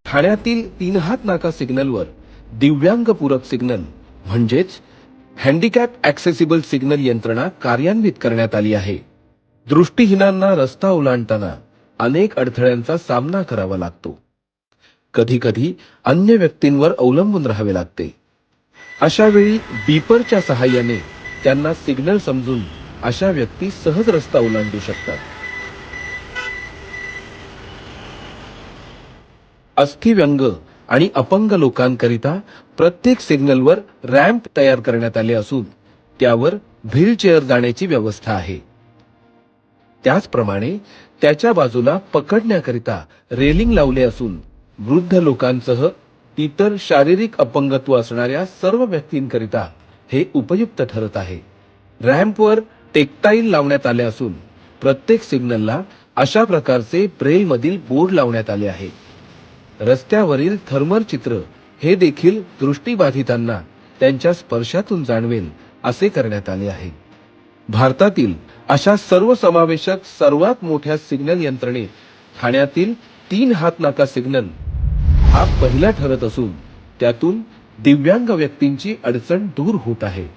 ठाण्यातील 3 हात नाका सिग्नलवर दिव्यांग पूरक सिग्नल म्हणजेच हँडिकॅप ॲक्सेसिबल सिग्नल यंत्रणा कार्यान्वित करण्यात आली आहे. दृष्टीहीनांना रस्ता ओलांडताना अनेक अडथळ्यांचा सामना करावा लागतो. कधी-कधी अन्य व्यक्तींवर अवलंबून राहावे लागते. अशा वेळी बीपरच्या सहाय्याने त्यांना सिग्नल समजून अशा व्यक्ती सहज रस्ता ओलांडू शकतात. अस्थिव्यंग आणि अपंग लोकांकरिता प्रत्येक सिग्नलवर रॅम्प तयार करण्यात आले असून त्यावर व्हीलचेअर जाण्याची व्यवस्था आहे. त्याचप्रमाणे त्याच्या बाजूला पकडण्याकरिता रेलिंग लावले असून वृद्ध लोकांसह इतर शारीरिक अपंगत्व असणाऱ्या सर्व व्यक्तींकरिता हे उपयुक्त ठरत आहे. रॅम्पवर टेक्टाईल लावण्यात आले असून प्रत्येक सिग्नलला अशा प्रकारचे ब्रेलमधील बोर्ड लावण्यात आले आहे. रस्त्यावरील थर्मल चित्र हे देखील दृष्टीबाधितांना त्यांच्या स्पर्शातून जाणवेल असे करण्यात आले आहे. भारतातील अशा सर्वसमावेशक सर्वात मोठ्या सिग्नल यंत्रणेत ठाण्यातील 3 हात नाका सिग्नल हा पहिला ठरत असून त्यातून दिव्यांग व्यक्तींची अडचण दूर होत आहे.